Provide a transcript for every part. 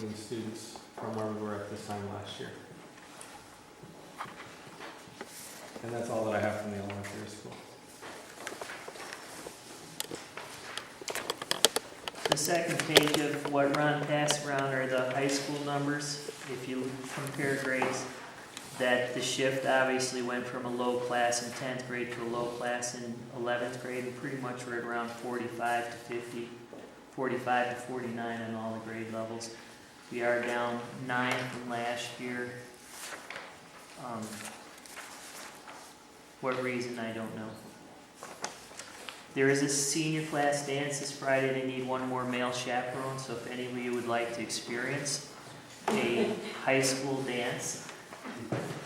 moving students from where we were at this time last year. And that's all that I have from the elementary school. The second page of what Ron passed around are the high school numbers. If you compare grades, that the shift obviously went from a low class in 10th grade to a low class in 11th grade, and pretty much we're at around 45 to 50, 45 to 49 on all the grade levels. We are down 9 from last year. What reason, I don't know. There is a senior class dance this Friday. They need one more male chaperone, so if any of you would like to experience a high school dance,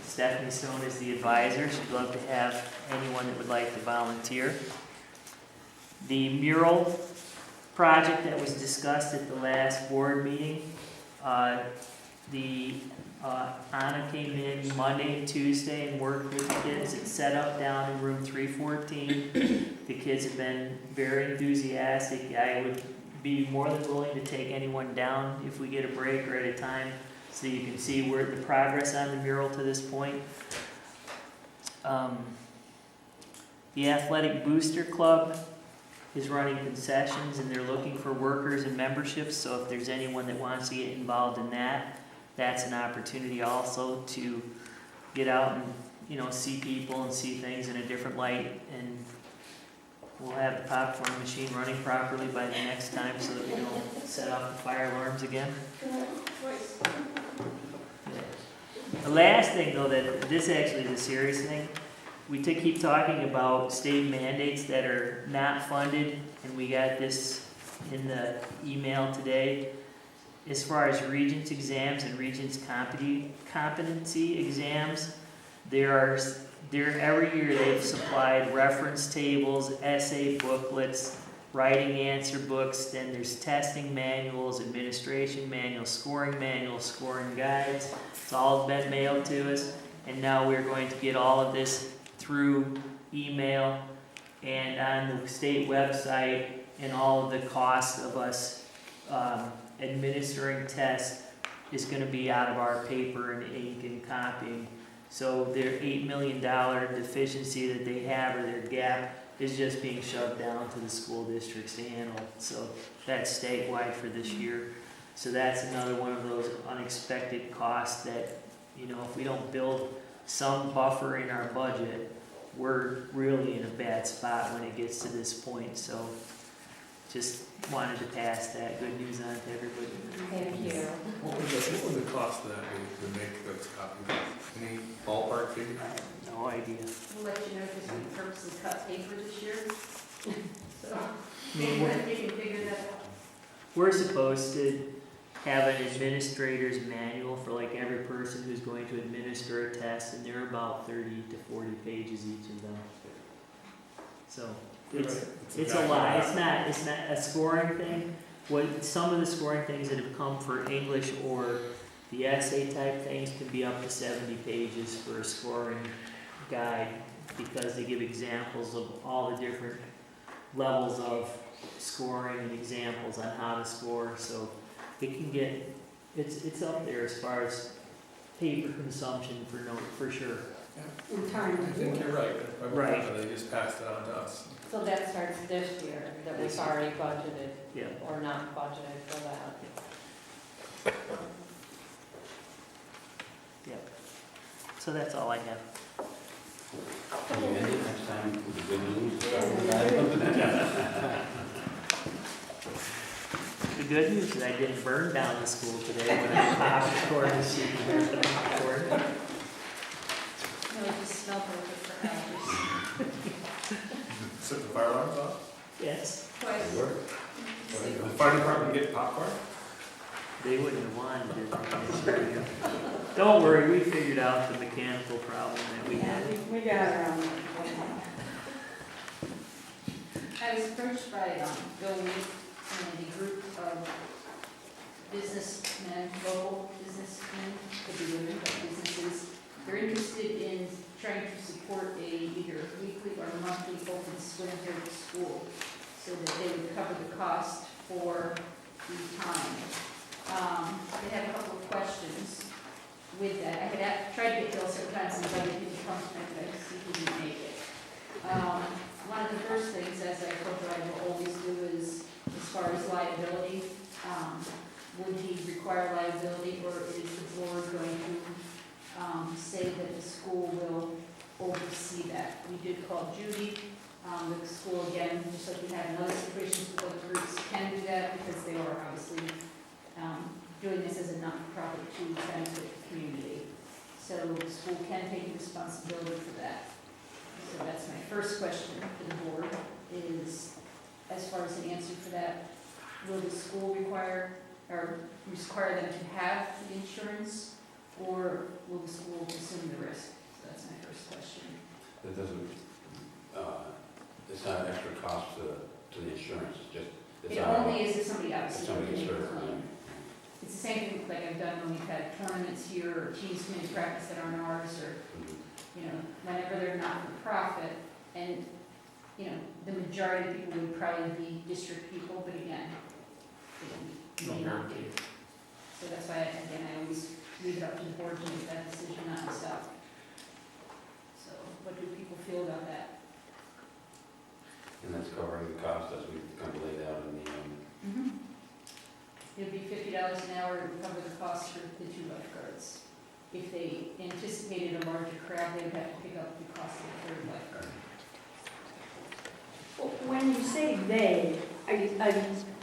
Stephanie Stone is the advisor. She'd love to have anyone that would like to volunteer. The mural project that was discussed at the last board meeting, Anna came in Monday and Tuesday and worked with the kids. It's set up down in room 314. The kids have been very enthusiastic. I would be more than willing to take anyone down if we get a break or at a time so you can see where the progress on the mural to this point. The Athletic Booster Club is running concessions and they're looking for workers and memberships, so if there's anyone that wants to get involved in that, that's an opportunity also to get out and, you know, see people and see things in a different light, and we'll have the popcorn machine running properly by the next time so that we don't set off the fire alarms again. The last thing though, that this actually is a serious thing, we keep talking about state mandates that are not funded, and we got this in the email today. As far as Regents exams and Regents competency exams, every year they've supplied reference tables, essay booklets, writing answer books, then there's testing manuals, administration manuals, scoring guides. It's all been mailed to us, and now we're going to get all of this through email and on the state website, and all of the costs of us administering tests is going to be out of our paper and ink and copying. So their $8 million deficiency that they have, or their gap, is just being shoved down to the school districts to handle. So that's statewide for this year. So that's another one of those unexpected costs that, you know, if we don't build some buffer in our budget, we're really in a bad spot when it gets to this point. So just wanted to pass that good news on to everybody. Thank you. What would the cost of that be to make those copies? Any ballpark figure? I have no idea. We'll let you know because we purposely cut paper this year. So, I mean, you can figure that out. we're supposed to have an administrator's manual for like every person who's going to administer a test, and they're about 30 to 40 pages each of them. So it's a lot. It's not a scoring thing. Some of the scoring things that have come for English or the essay type things can be up to 70 pages for a scoring guide, because they give examples of all the different levels of scoring and examples on how to score. So it can get, it's up there as far as paper consumption for sure. In time. I think you're right. Right. They just passed it on to us. So that starts this year, that we've already budgeted Yeah. or not budgeted for that. Yep. So that's all I have. Can you end it next time with the good news? The good news is I didn't burn down the school today when I popped the corn machine here for the popcorn. No, just smell perfect for hours. Set the fire alarms off? Yes, Twice. The fire department get popcorn? they wouldn't have wanted it. Don't worry, we figured out the mechanical problem that we had. We got around that. I was approached by Bill Reed and a group of businessmen, local businessmen, could be women, but businesses. They're interested in trying to support either weekly or monthly open swim here at school, so that they would cover the cost for the time. they have a couple of questions with that. I had tried to get Bill several times and I didn't come tonight, but I see he didn't make it. One of the first things, as I told you I will always do, is as far as liability, would he require liability, or is the board going to say that the school will oversee that? We did call Judy. The school, again, just like we have in other situations, with other groups can do that because they are obviously doing this as a not-for-profit to benefit the community. So the school can take responsibility for that. So that's my first question to the board is, as far as an answer for that, will the school require them to have the insurance, or will the school assume the risk? So that's my first question. It doesn't, it's not an extra cost to the insurance, it's just, it's It not. only is if somebody else. If somebody gets hurt. It's the same thing like I've done when we've had tournaments here, or teams come into practice that aren't ours, or, whenever they're not for profit, and, the majority of people would probably be district people, but again, it may not be. So that's why, again, I always leave it up to the board to make that decision, not myself. So what do people feel about that? And that's covering the cost as we've kind of laid out in the, It'd be $50 an hour to cover the cost for the 2 lifeguards. If they anticipated a larger crowd, they would have to pick up the cost of the 3rd lifeguard. When you say they,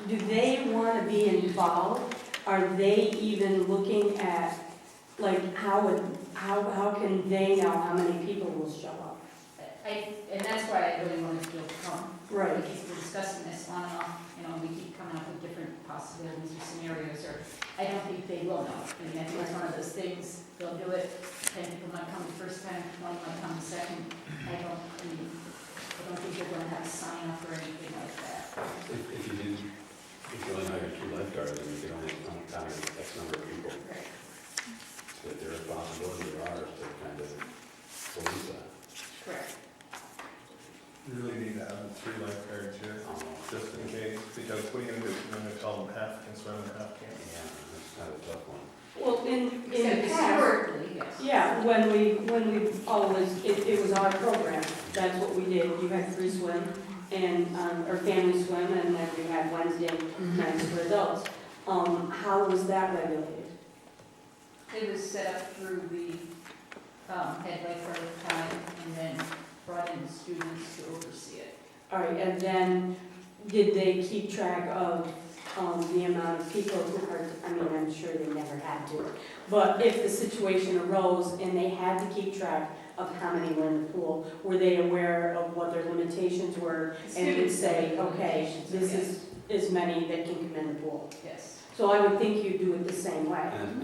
do they want to be involved? Are they even looking at, like, how can they know how many people will show up? And that's why I really wanted Bill to come. Right. Because we're discussing this on and off, we keep coming up with different possibilities or scenarios, or I don't think they will know. I think it's one of those things, they'll do it, 10 people might come the first time, 20 might come the second. I don't think they're going to have a sign up or anything like that. if you only hire 2 lifeguards, then you can only count X number of people. Right. So their responsibility or ours to kind of police that. Correct. You really need to have 3 lifeguards here, Um, just in case, because what are you gonna do? You're gonna tell them half can swim and half can't. Yeah, that's kind of a tough one. Well, in the Except past, historically, yes. yeah, when we always, it was our program. That's what we did. You had free swim and, or family swim, and then we had Wednesday nights for adults. How was that regulated? It was set up through the head lifeguard at the time, and then brought in students to oversee it. All right, and then did they keep track of the amount of people who I'm sure they never had to. But if the situation arose and they had to keep track of how many were in the pool, were they aware of what their limitations were and would say, okay, this is as many that can come in the pool? Yes. So I would think you'd do it the same way. And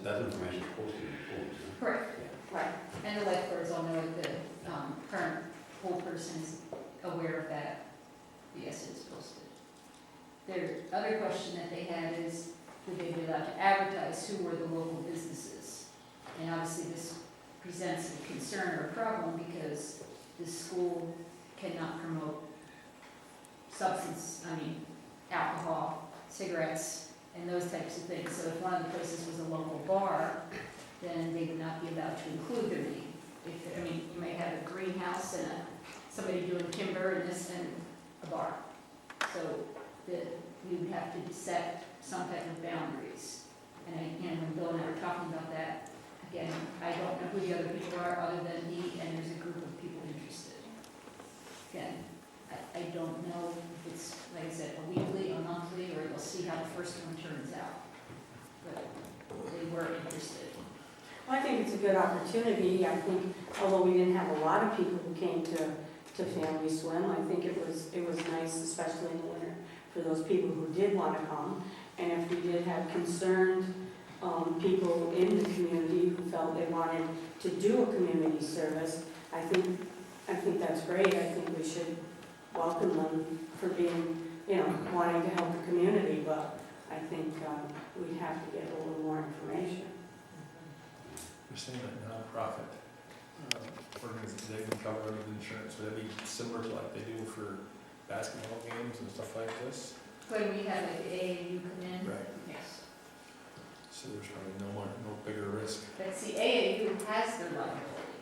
that information is posted in the pools, huh? Correct. Yeah. Right. And the lifeguards all know that the current pool person is aware of that. Yes, it's posted. Their other question that they had is, would they be allowed to advertise who were the local businesses? And obviously this presents a concern or a problem because the school cannot promote alcohol, cigarettes, and those types of things. So if one of the places was a local bar, then they would not be allowed to include their name. You may have a greenhouse and somebody doing timber and this and a bar. So we would have to set some type of boundaries. And when Bill and I were talking about that, again, I don't know who the other people are other than me, and there's a group of people interested. Again, I don't know if it's, like I said, a weekly, a monthly, or we'll see how the first one turns out. But they were interested. Well, I think it's a good opportunity. I think, although we didn't have a lot of people who came to Family Swim, I think it was nice, especially in the winter, for those people who did want to come. And if we did have concerned people in the community who felt they wanted to do a community service, I think that's great. I think we should welcome them for being, wanting to help the community, but I think we'd have to get a little more information. You're saying that nonprofit organizations, they can cover under the insurance, would that be similar to like they do for basketball games and stuff like this? When we had like the AAU come in, Right. yes. So there's probably no bigger risk. But see, AAU has their liability,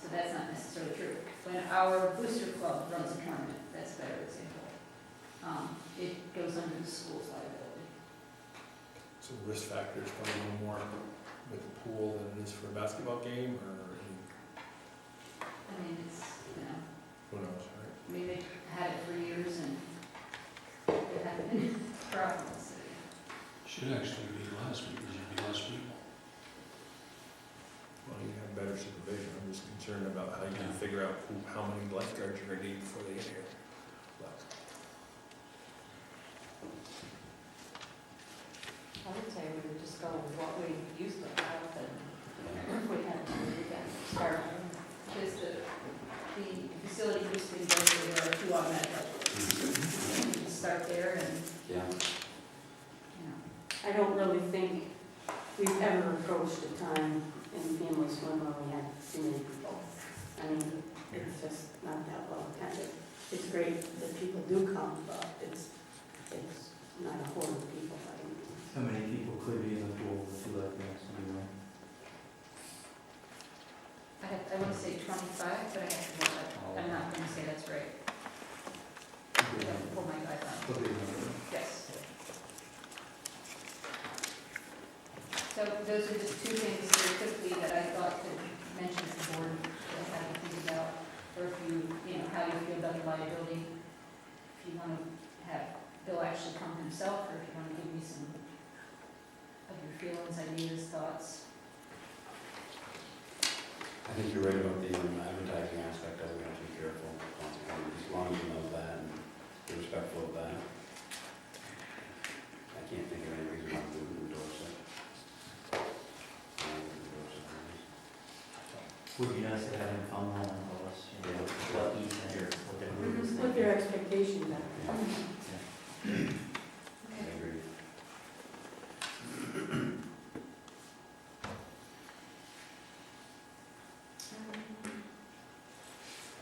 so that's not necessarily true. When our booster club runs a tournament, that's a better example. It goes under the school's liability. So the risk factor is probably a little more with the pool than it is for a basketball game, or I mean, it's, who knows, right? I mean, they've had it for years and there haven't been problems. Should actually be less because there'd be less people. Well, you have better supervision. I'm just concerned about how you can figure out how many lifeguards you're gonna need before they get here. But I would say we would just go with what we used to have, and if we had to do that, start. Because the facility used to be built, there are 2 automatic lifeguards. You just start there and, Yeah. you know. I don't really think we've ever approached a time in family swim where we had too many people. I mean, it's just not that well attended. It's great that people do come, but it's not a horde of people by any means. How many people could be in the pool with 2 lifeguards, do you know? I want to say 25, but I have to look up. I'm not going to say that's right. I have to pull my guide out. Could be a number. Yes. So those are just 2 things very quickly that I thought to mention to the board that I had to think about, or if you know, how you feel about the liability. If you want to have Bill actually come himself, or if you want to give me some of your feelings, ideas, thoughts. I think you're right about the advertising aspect of it, we have to be careful. As long as you know that and be respectful of that. I can't think of any reason why we wouldn't endorse it. Would be nice to have him come home and tell us, you know, what he said or what the group is What thinking. their expectations are. I agree.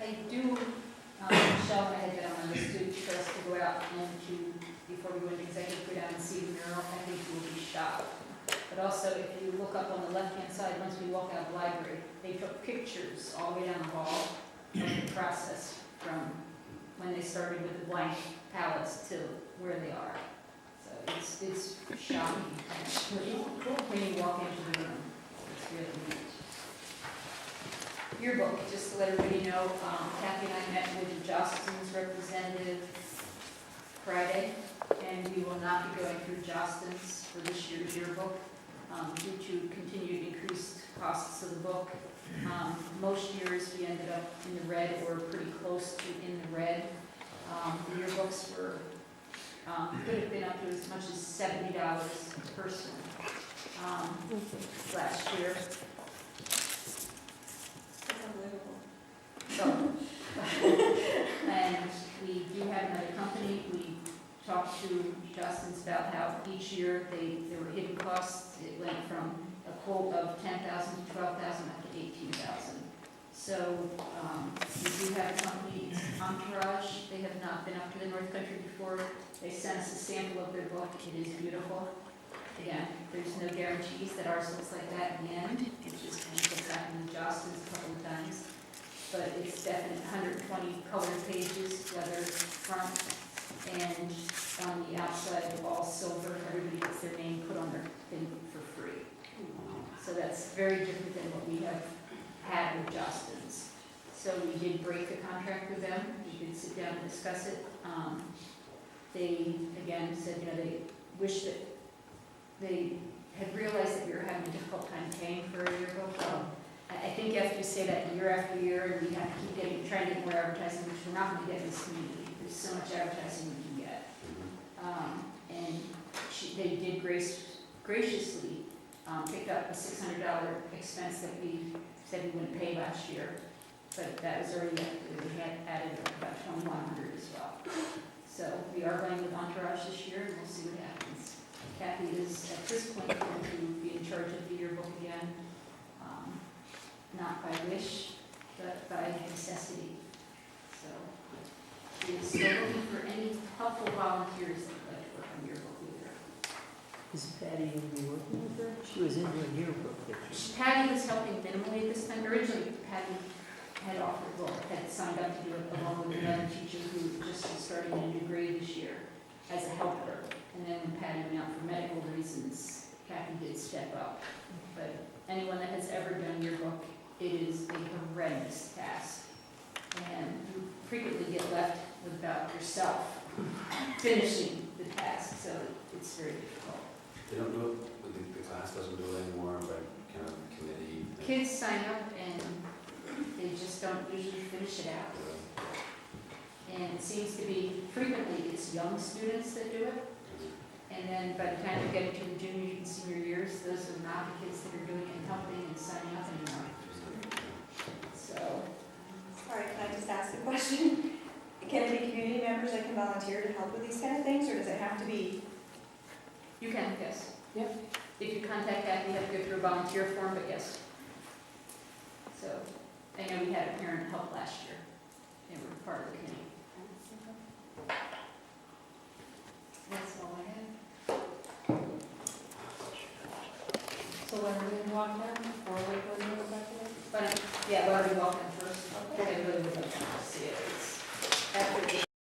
I do, Michelle, I had that on my list too, for us to go out and to, before we go into executive, go down and see the mural. I think you will be shocked. But also, if you look up on the left-hand side, once we walk out of the library, they took pictures all the way down the hall of the process from when they started with the blank palettes to where they are. So it's shocking, actually, when you walk into the room. It's really neat. Yearbook, just to let everybody know, Kathy and I met with Jostens representative Friday, and we will not be going through Jostens for this year's yearbook due to continued increased costs of the book. Most years we ended up in the red or pretty close to in the red. The yearbooks were, could have been up to as much as $70 per person last year. So, and we do have another company, we talked to Justin's about how each year there were hidden costs. It went from a quote of $10,000 to $12,000 up to $18,000. So, we do have a company, it's Entourage, they have not been up to the North Country before. They sent us a sample of their book, it is beautiful. Again, there's no guarantees that ours looks like that in the end, it just kind of gets happened with Justin's a couple of times. But it's definitely 120 colored pages, leather front, and on the outside, all silver. Everybody gets their name put on their thing for free. So that's very different than what we have had with Justin's. So we did break the contract with them. We did sit down and discuss it. They, again, said, you know, they wish that they had realized that we were having a difficult time paying for a yearbook. I think you have to say that year after year, and we have to keep trying to get more advertising, which we're not going to get in this community. There's so much advertising we can get. And they did graciously pick up a $600 expense that we said we wouldn't pay last year, but that was already, we had added about $2,100 as well. So we are going with Entourage this year, and we'll see what happens. Kathy is, at this point, going to be in charge of the yearbook again. Not by wish, but by necessity. So, she is still looking for any helpful volunteers that would like to work on yearbook with her. Is Patty going to be working with her? doing yearbook this Patty was helping minimally this time. Originally, Patty had offered, well, had signed up to do it along with another teacher who just is starting a new grade this year as a helper. And then when Patty went out for medical reasons, Kathy did step up. But anyone that has ever done yearbook, it is a horrendous task. And you frequently get left without yourself finishing the task, so it's very difficult. They don't do it, the class doesn't do it anymore, but kind of committee. Kids sign up and they just don't usually finish it out. And it seems to be frequently it's young students that do it. And then by the time you get into the junior and senior years, those are not the kids that are doing it and helping and signing up anymore. So, Sorry, can I just ask a question? Can it be community members that can volunteer to help with these kind of things, or does it have to be? you can, yes. Yep. If you contact that, you have to go through a volunteer form, but yes. So, I know we had a parent help last year. They were part of the committee. That's all I had. So when are we gonna walk down, or wait for you to go back to it? But, yeah, well, you're welcome.